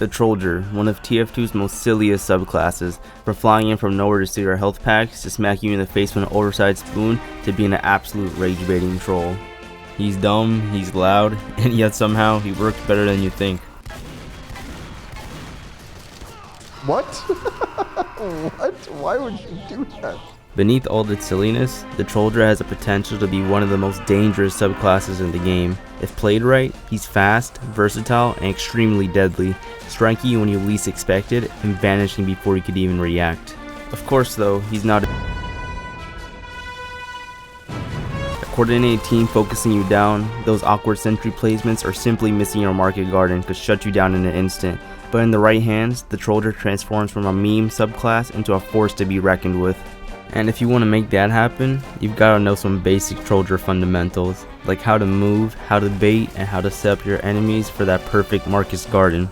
The trolldier, one of TF2's most silliest subclasses, from flying in from nowhere to steal your health packs, to smack you in the face with an oversized spoon, to being an absolute rage baiting troll. He's dumb, he's loud, and yet somehow he works better than you think. What? What? Why would you do that? Beneath all its silliness, the trolldier has the potential to be one of the most dangerous subclasses in the game. If played right, he's fast, versatile, and extremely deadly, striking you when you least expect it and vanishing before you could even react. Of course though, he's not a coordinated team focusing you down. Those awkward sentry placements or simply missing your market garden could shut you down in an instant. But in the right hands, the trolldier transforms from a meme subclass into a force to be reckoned with. And if you want to make that happen, you've got to know some basic trolldier fundamentals, like how to move, how to bait, and how to set up your enemies for that perfect Marcus Garden.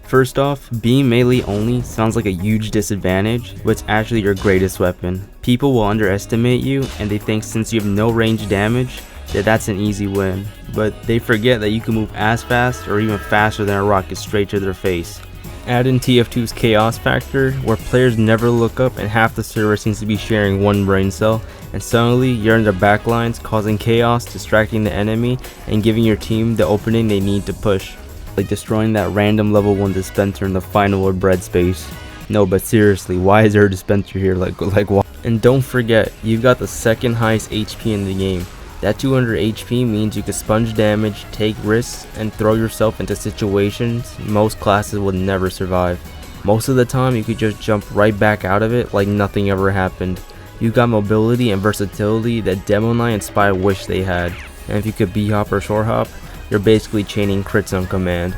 First off, being melee only sounds like a huge disadvantage, but it's actually your greatest weapon. People will underestimate you, and they think since you have no range damage, that's an easy win. But they forget that you can move as fast or even faster than a rocket straight to their face. Add in TF2's chaos factor, where players never look up and half the server seems to be sharing one brain cell, and suddenly you're in the backlines causing chaos, distracting the enemy, and giving your team the opening they need to push, like destroying that random level 1 dispenser in the final or bread space. No, but seriously, why is there a dispenser here? Like why? And don't forget, you've got the second highest HP in the game. That 200 HP means you can sponge damage, take risks, and throw yourself into situations most classes would never survive. Most of the time you could just jump right back out of it like nothing ever happened. You've got mobility and versatility that demomen and spy wish they had, and if you could b-hop or short hop, you're basically chaining crits on command.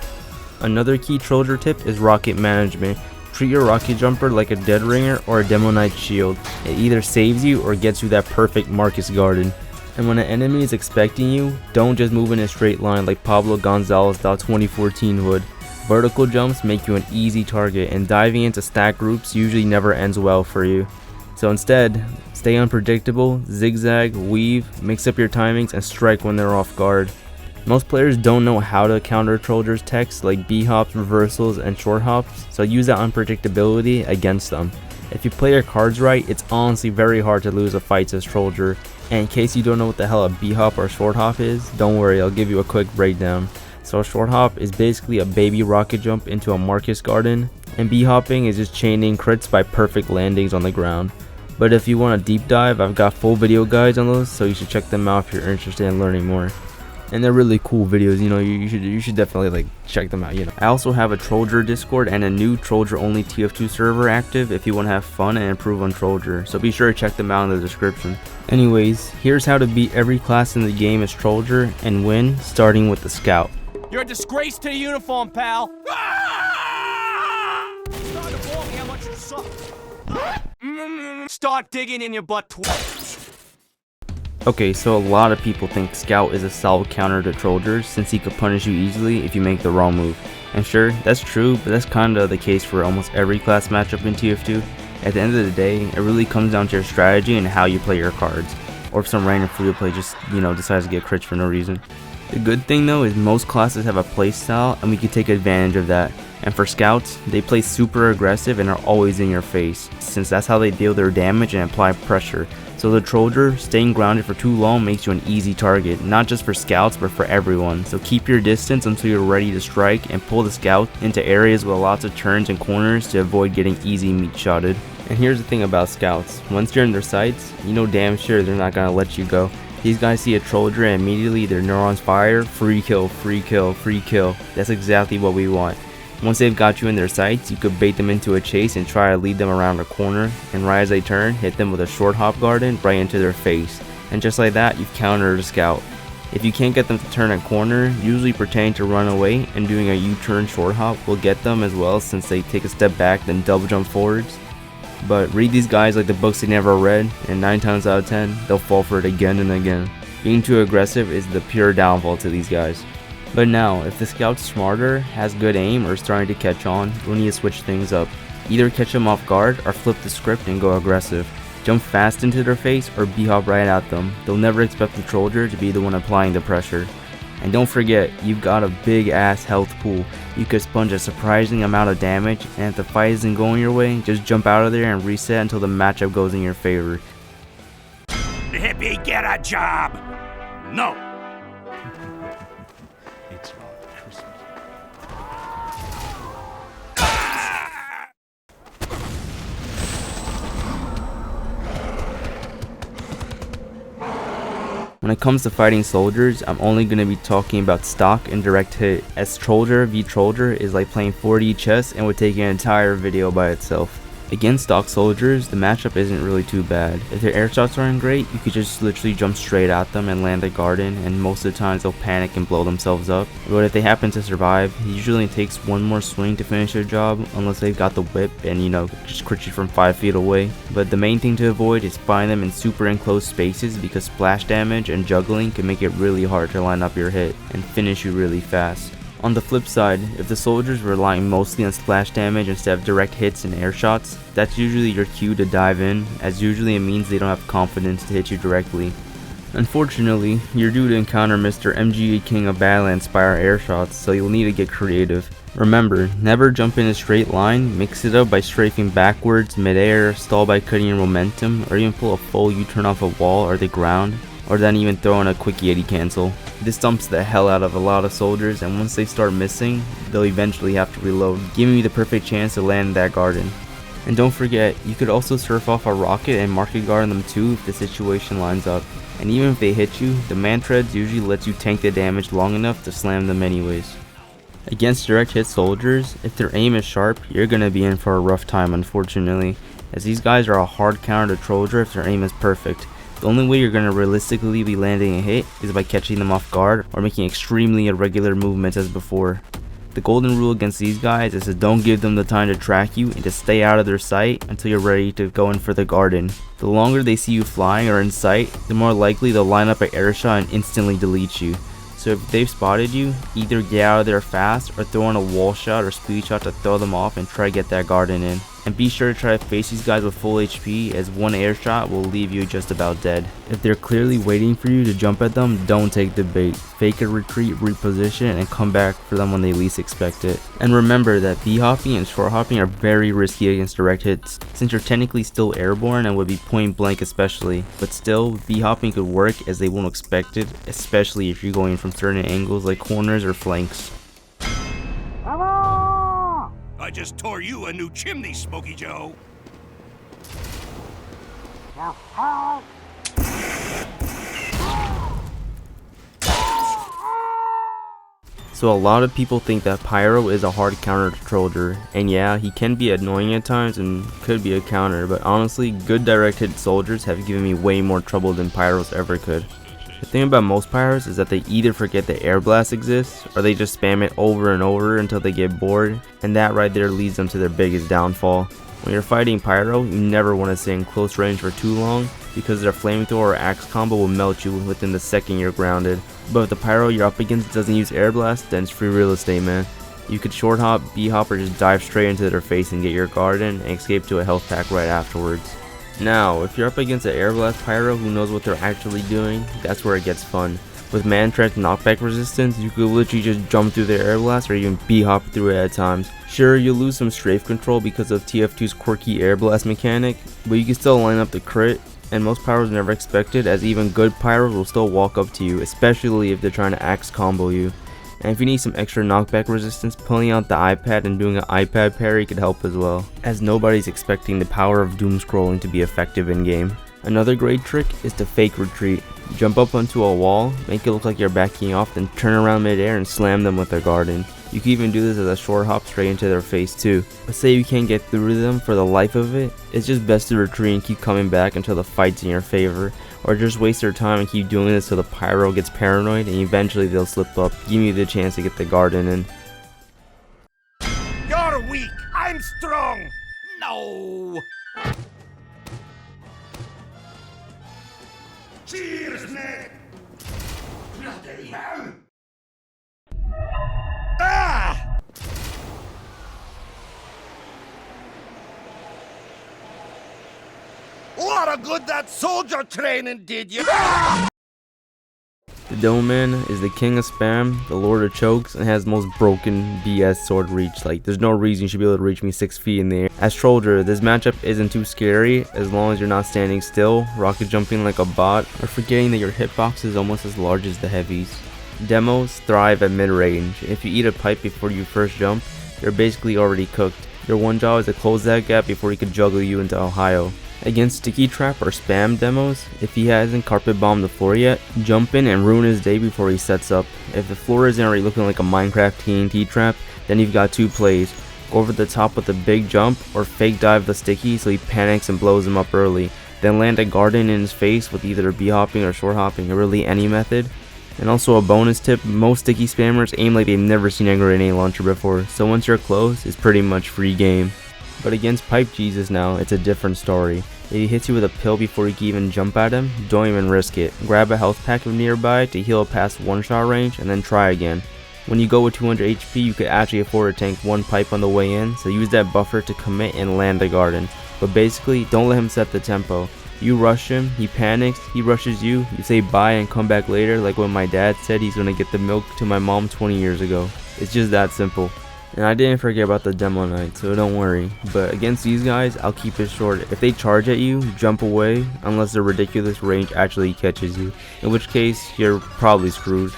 Another key trolldier tip is rocket management. Treat your rocket jumper like a dead ringer or a demo knight shield. It either saves you or gets you that perfect Marcus Garden. And when an enemy is expecting you, don't just move in a straight line like Pablo Gonzalez.2014 would. Vertical jumps make you an easy target, and diving into stack groups usually never ends well for you. So instead, stay unpredictable, zigzag, weave, mix up your timings, and strike when they're off guard. Most players don't know how to counter trolldier's techs like b-hops, reversals, and short hops, so use that unpredictability against them. If you play your cards right, it's honestly very hard to lose a fight as trolldier. And in case you don't know what the hell a b-hop or short hop is, don't worry, I'll give you a quick breakdown. So a short hop is basically a baby rocket jump into a Marcus Garden, and b-hopping is just chaining crits by perfect landings on the ground. But if you want a deep dive, I've got full video guides on those, so you should check them out if you're interested in learning more. And they're really cool videos, you know, you should definitely like check them out, you know. I also have a trolldier Discord and a new trolldier only TF2 server active if you want to have fun and improve on trolldier, so be sure to check them out in the description. Anyways, here's how to beat every class in the game as trolldier and win, starting with the scout. You're a disgrace to the uniform, pal. Start to bore me how much you suck. Start digging in your butt. Okay, so a lot of people think Scout is a solid counter to trolldier since he could punish you easily if you make the wrong move. And sure, that's true, but that's kinda the case for almost every class matchup in TF2. At the end of the day, it really comes down to your strategy and how you play your cards. Or if some random free play just, decides to get crits for no reason. The good thing though is most classes have a playstyle and we can take advantage of that. And for scouts, they play super aggressive and are always in your face, since that's how they deal their damage and apply pressure. So the trolldier, staying grounded for too long makes you an easy target, not just for scouts but for everyone. So keep your distance until you're ready to strike and pull the scout into areas with lots of turns and corners to avoid getting easy meat shotted. And here's the thing about scouts, once you're in their sights, you know damn sure they're not gonna let you go. These guys see a trolldier and immediately their neurons fire, free kill, free kill, free kill. That's exactly what we want. Once they've got you in their sights, you could bait them into a chase and try to lead them around a corner, and right as they turn, hit them with a short hop garden right into their face. And just like that, you've countered a scout. If you can't get them to turn a corner, usually pretending to run away and doing a U-turn short hop will get them as well, since they take a step back then double jump forwards. But read these guys like the books they never read, and 9 times out of 10, they'll fall for it again and again. Being too aggressive is the pure downfall to these guys. But now, if the scout's smarter, has good aim, or is starting to catch on, you'll need to switch things up. Either catch them off guard, or flip the script and go aggressive. Jump fast into their face, or b-hop right at them. They'll never expect the trolldier to be the one applying the pressure. And don't forget, you've got a big ass health pool. You could sponge a surprising amount of damage, and if the fight isn't going your way, just jump out of there and reset until the matchup goes in your favor. Hippie, get a job! No! It's not Christmas. When it comes to fighting soldiers, I'm only going to be talking about stock and direct hit, as trolldier v trolldier is like playing 4D chess and would take an entire video by itself. Against stock soldiers, the matchup isn't really too bad. If their air shots aren't great, you could just literally jump straight at them and land a garden, and most of the times they'll panic and blow themselves up. But if they happen to survive, it usually takes one more swing to finish their job, unless they've got the whip and just crit you from 5 feet away. But the main thing to avoid is finding them in super enclosed spaces, because splash damage and juggling can make it really hard to line up your hit and finish you really fast. On the flip side, if the soldiers are relying mostly on splash damage instead of direct hits and air shots, that's usually your cue to dive in, as usually it means they don't have confidence to hit you directly. Unfortunately, you're due to encounter Mr. MGA King of Badlands Spire air shots, so you'll need to get creative. Remember, never jump in a straight line, mix it up by strafing backwards, mid-air, stall by cutting your momentum, or even pull a full U-turn off a wall or the ground, or then even throw in a quick Yeti cancel. This dumps the hell out of a lot of soldiers, and once they start missing, they'll eventually have to reload, giving you the perfect chance to land that garden. And don't forget, you could also surf off a rocket and market guard them too if the situation lines up. And even if they hit you, the man treads usually lets you tank the damage long enough to slam them anyways. Against direct hit soldiers, if their aim is sharp, you're gonna be in for a rough time unfortunately, as these guys are a hard counter to trolldier if their aim is perfect. The only way you're going to realistically be landing a hit is by catching them off guard or making extremely irregular movements as before. The golden rule against these guys is to don't give them the time to track you and to stay out of their sight until you're ready to go in for the garden. The longer they see you flying or in sight, the more likely they'll line up an air shot and instantly delete you. So if they've spotted you, either get out of there fast or throw in a wall shot or speed shot to throw them off and try to get that garden in. And be sure to try to face these guys with full HP, as one air shot will leave you just about dead. If they're clearly waiting for you to jump at them, don't take the bait. Fake a retreat, reposition, and come back for them when they least expect it. And remember that B-hopping and short hopping are very risky against direct hits, since you're technically still airborne and would be point blank especially. But still, B-hopping could work as they won't expect it, especially if you're going from certain angles like corners or flanks. I just tore you a new chimney, Smokey Joe. So a lot of people think that Pyro is a hard counter to trolldier, and yeah, he can be annoying at times and could be a counter, but honestly, good direct hit soldiers have given me way more trouble than Pyros ever could. The thing about most Pyros is that they either forget that air blast exists, or they just spam it over and over until they get bored, and that right there leads them to their biggest downfall. When you're fighting Pyro, you never want to stay in close range for too long, because their flamethrower or axe combo will melt you within the second you're grounded. But if the Pyro you're up against doesn't use air blast, then it's free real estate, man. You could short hop, B-hop, or just dive straight into their face and get your garden and escape to a health pack right afterwards. Now, if you're up against an air blast Pyro who knows what they're actually doing, that's where it gets fun. With man tread knockback resistance, you could literally just jump through their air blast or even B-hop through it at times. Sure, you'll lose some strafe control because of TF2's quirky air blast mechanic, but you can still line up the crit, and most Pyros never expect it, as even good Pyros will still walk up to you, especially if they're trying to axe combo you. And if you need some extra knockback resistance, pulling out the iPad and doing an iPad parry could help as well, as nobody's expecting the power of doom scrolling to be effective in game. Another great trick is to fake retreat. Jump up onto a wall, make it look like you're backing off, then turn around mid-air and slam them with a garden. You can even do this as a short hop straight into their face too. But say you can't get through to them for the life of it, it's just best to retreat and keep coming back until the fight's in your favor, or just waste their time and keep doing this till the Pyro gets paranoid and eventually they'll slip up, giving you the chance to get the garden in. You're weak. I'm strong. No. Cheers, Nick. Bloody hell. Ah! What a good that soldier training did you. The demomen is the king of spam, the lord of chokes, and has the most broken BS sword reach. Like, there's no reason you should be able to reach me 6 feet in the air. As trolldier, this matchup isn't too scary as long as you're not standing still, rocket jumping like a bot, or forgetting that your hitbox is almost as large as the heavies. Demos thrive at mid-range. If you eat a pipe before you first jump, you're basically already cooked. Your one job is to close that gap before he could juggle you into Ohio. Against sticky trap or spam demos, if he hasn't carpet bombed the floor yet, jump in and ruin his day before he sets up. If the floor isn't already looking like a Minecraft TNT trap, then you've got 2 plays. Go over the top with a big jump, or fake dive the sticky so he panics and blows him up early. Then land a garden in his face with either b-hopping or short hopping, or really any method. And also a bonus tip, most sticky spammers aim like they've never seen a grenade launcher before, so once you're close, it's pretty much free game. But against Pipe Jesus now, it's a different story. If he hits you with a pill before you can even jump at him, don't even risk it. Grab a health pack nearby to heal past 1-shot range and then try again. When you go with 200 HP, you could actually afford to tank 1 pipe on the way in, so use that buffer to commit and land a garden. But basically, don't let him set the tempo. You rush him, he panics, he rushes you, you say bye and come back later like when my dad said he's gonna get the milk to my mom 20 years ago. It's just that simple. And I didn't forget about the demo knight, so don't worry. But against these guys, I'll keep it short. If they charge at you, jump away unless the ridiculous range actually catches you, in which case you're probably screwed.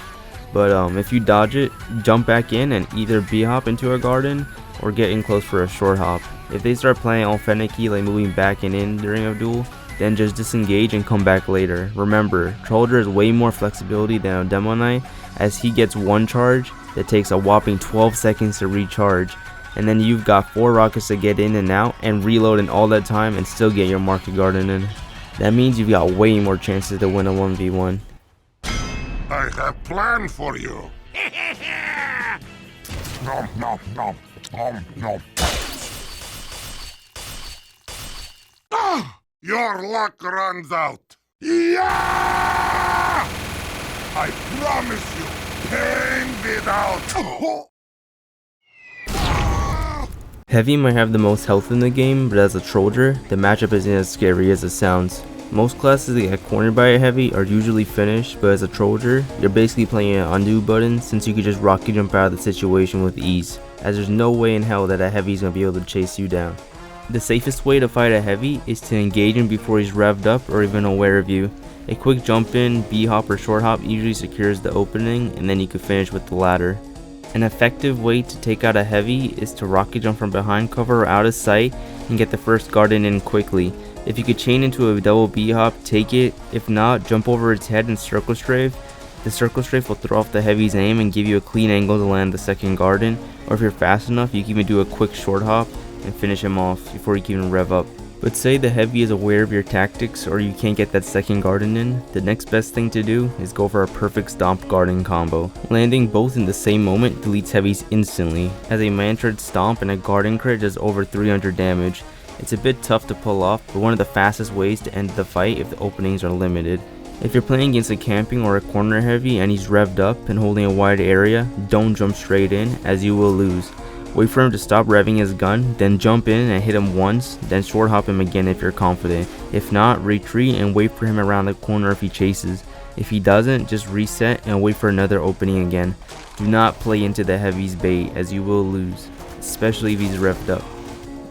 But if you dodge it, jump back in and either b-hop into a garden or get in close for a short hop. If they start playing all finicky, like moving back and in during a duel, then just disengage and come back later. Remember, trolldier has way more flexibility than a demo knight, as he gets 1 charge that takes a whopping 12 seconds to recharge, and then you've got 4 rockets to get in and out and reload in all that time and still get your market garden in. That means you've got way more chances to win a 1v1. I have plan for you. Nom nom nom nom nom. Ah! Your luck runs out. Yeah! I promise you, pain without. Heavy might have the most health in the game, but as a trolldier, the matchup isn't as scary as it sounds. Most classes that get cornered by a heavy are usually finished, but as a trolldier, you're basically playing an undo button since you can just rocket jump out of the situation with ease, as there's no way in hell that a heavy is going to be able to chase you down. The safest way to fight a heavy is to engage him before he's revved up or even aware of you. A quick jump in, b-hop or short hop usually secures the opening, and then you can finish with the ladder. An effective way to take out a heavy is to rocket jump from behind cover or out of sight and get the first garden in quickly. If you could chain into a double b-hop, take it. If not, jump over its head and circle strafe. The circle strafe will throw off the heavy's aim and give you a clean angle to land the second garden, or if you're fast enough, you can even do a quick short hop and finish him off before you can even rev up. But say the heavy is aware of your tactics or you can't get that second garden in, the next best thing to do is go for a perfect stomp garden combo. Landing both in the same moment deletes heavies instantly, as a mantraed stomp and a garden crit does over 300 damage. It's a bit tough to pull off, but one of the fastest ways to end the fight if the openings are limited. If you're playing against a camping or a corner heavy and he's revved up and holding a wide area, don't jump straight in, as you will lose. Wait for him to stop revving his gun, then jump in and hit him once, then short hop him again if you're confident. If not, retreat and wait for him around the corner if he chases. If he doesn't, just reset and wait for another opening again. Do not play into the heavy's bait, as you will lose, especially if he's revved up.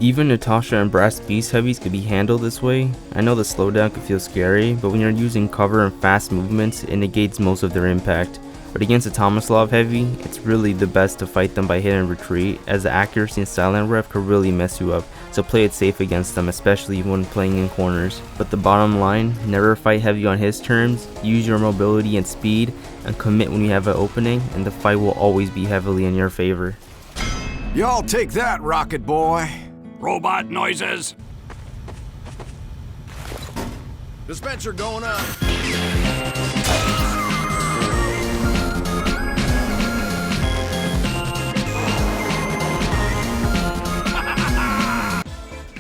Even Natasha and Brass Beast heavies could be handled this way. I know the slowdown could feel scary, but when you're using cover and fast movements, it negates most of their impact. But against a Tomislav heavy, it's really the best to fight them by hit and retreat, as the accuracy and silent rev could really mess you up, so play it safe against them, especially when playing in corners. But the bottom line, never fight heavy on his terms, use your mobility and speed, and commit when you have an opening, and the fight will always be heavily in your favor. Y'all take that, Rocket Boy. Robot noises. Dispenser going up.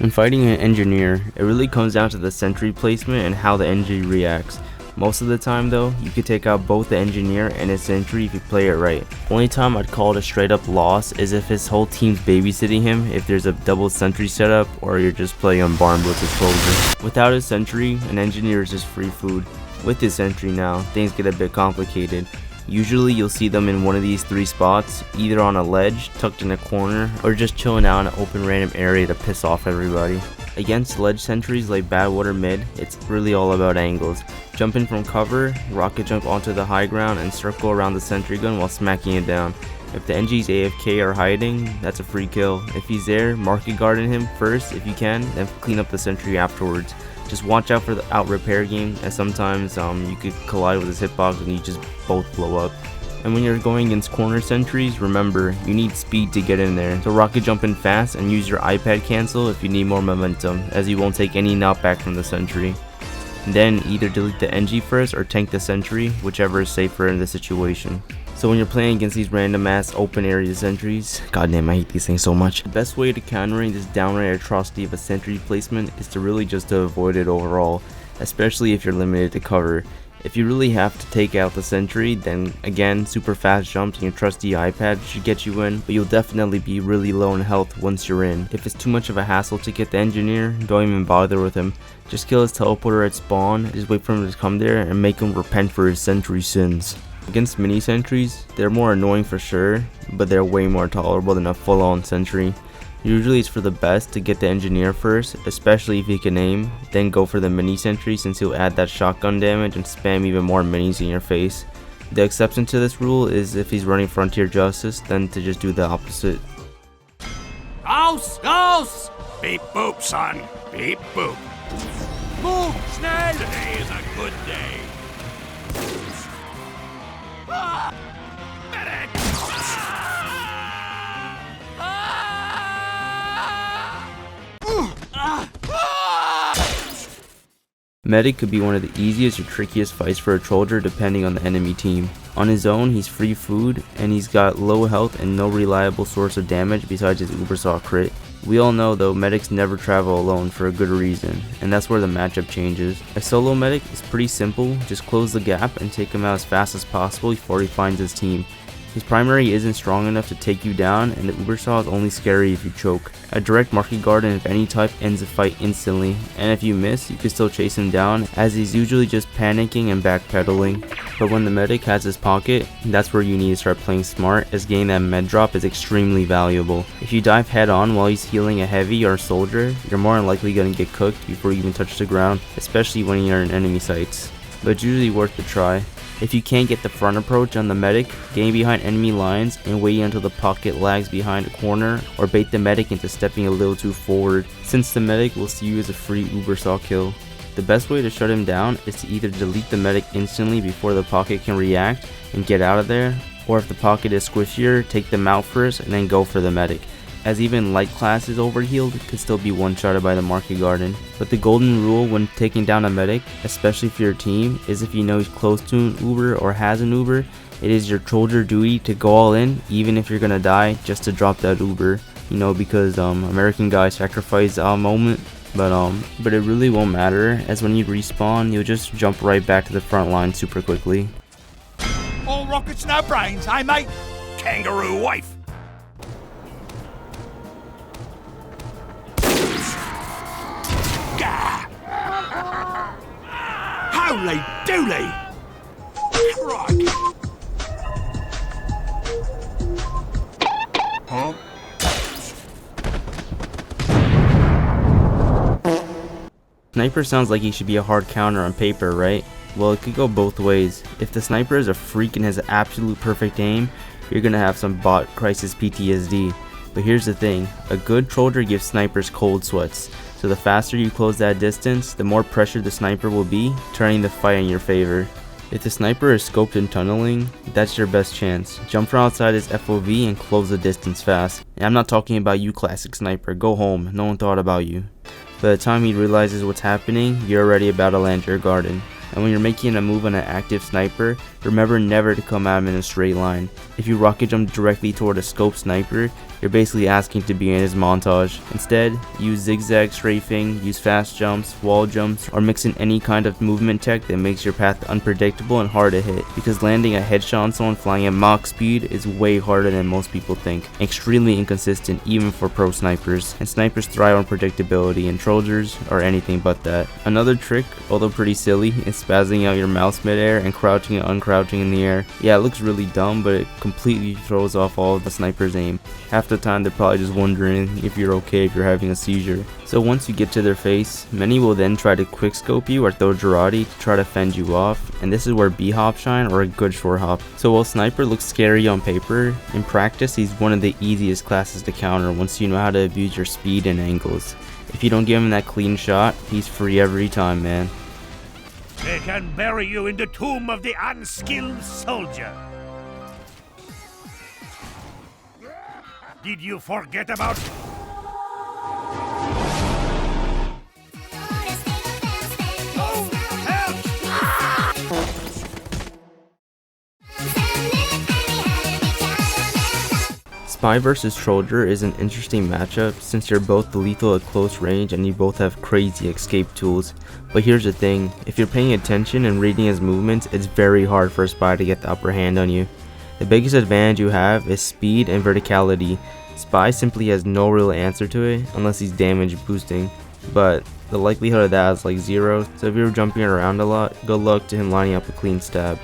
When fighting an engineer, it really comes down to the sentry placement and how the engineer reacts. Most of the time though, you could take out both the engineer and his sentry if you play it right. Only time I'd call it a straight up loss is if his whole team's babysitting him, if there's a double sentry setup, or you're just playing on barn blitz with trolldier. Without his sentry, an engineer is just free food. With this sentry now, things get a bit complicated. Usually you'll see them in one of these 3 spots, either on a ledge, tucked in a corner, or just chilling out in an open random area to piss off everybody. Against ledge sentries like Badwater mid, it's really all about angles. Jump in from cover, rocket jump onto the high ground, and circle around the sentry gun while smacking it down. If the NG's AFK or hiding, that's a free kill. If he's there, market garden him first if you can, then clean up the sentry afterwards. Just watch out for the out repair game, as sometimes you could collide with his hitbox and you just both blow up. And when you're going against corner sentries, remember, you need speed to get in there. So rocket jump in fast and use your iPad cancel if you need more momentum, as you won't take any knockback from the sentry. And then either delete the NG first or tank the sentry, whichever is safer in the situation. So when you're playing against these random ass open area sentries, goddamn I hate these things so much. The best way to countering this downright atrocity of a sentry placement is to really just to avoid it overall, especially if you're limited to cover. If you really have to take out the sentry, then again, super fast jumps and your trusty iPad should get you in, but you'll definitely be really low in health once you're in. If it's too much of a hassle to get the engineer, don't even bother with him. Just kill his teleporter at spawn, just wait for him to come there and make him repent for his sentry sins. Against mini sentries, they're more annoying for sure, but they're way more tolerable than a full-on sentry. Usually it's for the best to get the engineer first, especially if he can aim, then go for the mini sentry since he'll add that shotgun damage and spam even more minis in your face. The exception to this rule is if he's running Frontier Justice, then to just do the opposite. Aus! Aus! Beep boop, son. Beep boop. Move, schnell! Today is a good day. Ah! Medic! Medic could be one of the easiest or trickiest fights for a trolldier depending on the enemy team. On his own, he's free food, and he's got low health and no reliable source of damage besides his Ubersaw crit. We all know though, medics never travel alone for a good reason, and that's where the matchup changes. A solo medic is pretty simple, just close the gap and take him out as fast as possible before he finds his team. His primary isn't strong enough to take you down, and the Ubersaw is only scary if you choke. A direct market garden of any type ends the fight instantly, and if you miss, you can still chase him down, as he's usually just panicking and backpedaling. But when the medic has his pocket, that's where you need to start playing smart, as getting that med drop is extremely valuable. If you dive head on while he's healing a heavy or a soldier, you're more than likely going to get cooked before you even touch the ground, especially when you're in enemy sights. But it's usually worth the try. If you can't get the front approach on the medic, getting behind enemy lines and waiting until the pocket lags behind a corner, or bait the medic into stepping a little too forward, since the medic will see you as a free Ubersaw kill. The best way to shut him down is to either delete the medic instantly before the pocket can react and get out of there, or if the pocket is squishier, take them out first and then go for the medic, as even light classes overhealed could still be one-shotted by the market garden. But the golden rule when taking down a medic, especially for your team, is if you know he's close to an Uber or has an Uber, it is your trolldier duty to go all in, even if you're gonna die, just to drop that Uber. You know, because American guys sacrifice a moment, but it really won't matter, as when you respawn, you'll just jump right back to the front line super quickly. All rockets, no brains, eh, mate? Kangaroo wife. Holy dooly! Crikey! Huh? Sniper sounds like he should be a hard counter on paper, right? Well, it could go both ways. If the sniper is a freak and has absolute perfect aim, you're gonna have some bot crisis PTSD. But here's the thing, a good trolldier gives snipers cold sweats. So the faster you close that distance, the more pressure the sniper will be, turning the fight in your favor. If the sniper is scoped and tunneling, that's your best chance. Jump from outside his FOV and close the distance fast. And I'm not talking about you, classic sniper, go home, no one thought about you. By the time he realizes what's happening, you're already about to land your garden. And when you're making a move on an active sniper, remember never to come at him in a straight line. If you rocket jump directly toward a scope sniper, You're basically asking to be in his montage. Instead, use zigzag strafing, use fast jumps, wall jumps, or mix in any kind of movement tech that makes your path unpredictable and hard to hit, because landing a headshot on someone flying at Mach speed is way harder than most people think. Extremely inconsistent even for pro snipers, and snipers thrive on predictability, and trolldiers are anything but that. Another trick, although pretty silly, is spazzing out your mouse midair and crouching and uncrouching in the air. Yeah, it looks really dumb, but it completely throws off all of the sniper's aim. Half the time they're probably just wondering if you're okay if you're having a seizure. So once you get to their face, many will then try to quickscope you or throw Girardi to try to fend you off, and this is where B-hop shine or a good short hop. So while sniper looks scary on paper, in practice he's one of the easiest classes to counter once you know how to abuse your speed and angles. If you don't give him that clean shot, he's free every time, man. They can bury you in the tomb of the unskilled soldier. Did you forget about... Spy vs Trolldier is an interesting matchup since you're both lethal at close range and you both have crazy escape tools. But here's the thing, if you're paying attention and reading his movements, it's very hard for a Spy to get the upper hand on you. The biggest advantage you have is speed and verticality. Spy simply has no real answer to it unless he's damage boosting, but the likelihood of that is like 0, so if you're jumping around a lot, good luck to him lining up a clean stab.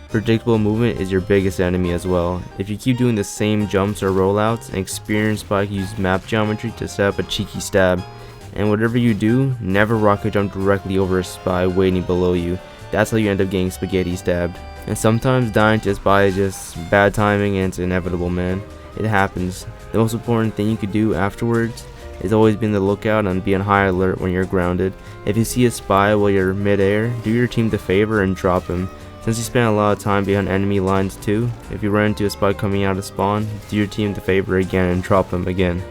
Predictable movement is your biggest enemy as well. If you keep doing the same jumps or rollouts, an experienced spy can use map geometry to set up a cheeky stab. And whatever you do, never rocket jump directly over a spy waiting below you. That's how you end up getting spaghetti stabbed. And sometimes dying to a spy is just bad timing and it's inevitable, man. It happens. The most important thing you could do afterwards is always be on the lookout and be on high alert when you're grounded. If you see a spy while you're midair, do your team the favor and drop him. Since you spend a lot of time behind enemy lines too, if you run into a spy coming out of spawn, do your team the favor again and drop him again.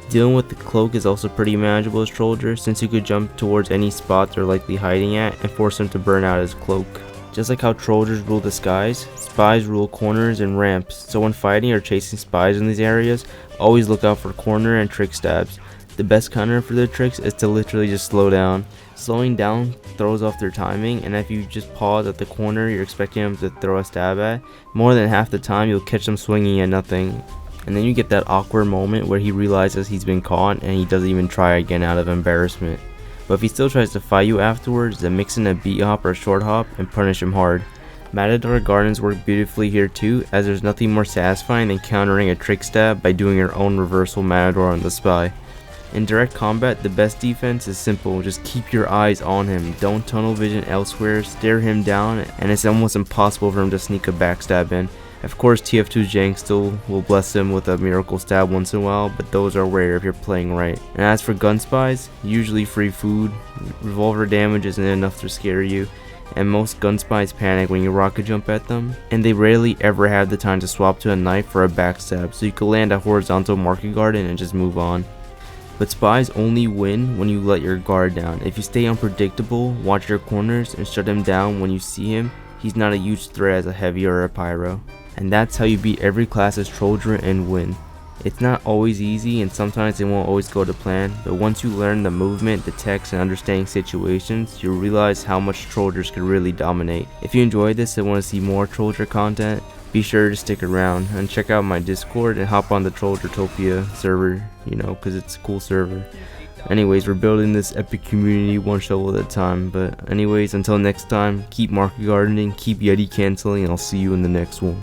Dealing with the cloak is also pretty manageable as Trolldier, since you could jump towards any spot they're likely hiding at and force them to burn out his cloak. Just like how Trolldiers rule the skies, spies rule corners and ramps, so when fighting or chasing spies in these areas, always look out for corner and trick stabs. The best counter for their tricks is to literally just slow down. Slowing down throws off their timing, and if you just pause at the corner you're expecting them to throw a stab at, more than half the time you'll catch them swinging at nothing. And then you get that awkward moment where he realizes he's been caught and he doesn't even try again out of embarrassment. But if he still tries to fight you afterwards, then mix in a beat hop or short hop and punish him hard. Matador Gardens work beautifully here too, as there's nothing more satisfying than countering a trick stab by doing your own reversal Matador on the spy. In direct combat, the best defense is simple, just keep your eyes on him, don't tunnel vision elsewhere, stare him down, and it's almost impossible for him to sneak a backstab in. Of course, TF2 Jank still will bless him with a miracle stab once in a while, but those are rare if you're playing right. And as for gun spies, usually free food, revolver damage isn't enough to scare you, and most gun spies panic when you rocket jump at them, and they rarely ever have the time to swap to a knife for a backstab, so you can land a horizontal market garden and just move on. But spies only win when you let your guard down. If you stay unpredictable, watch your corners, and shut him down when you see him, he's not a huge threat as a heavy or a pyro. And that's how you beat every class as Trolldier and win. It's not always easy and sometimes it won't always go to plan, but once you learn the movement, the text, and understanding situations, you'll realize how much Trolldiers could really dominate. If you enjoyed this and want to see more Trolldier content, be sure to stick around and check out my Discord and hop on the TF2 server, because it's a cool server. Anyways, we're building this epic community one shovel at a time, but anyways, until next time, keep market gardening, keep Yeti canceling, and I'll see you in the next one.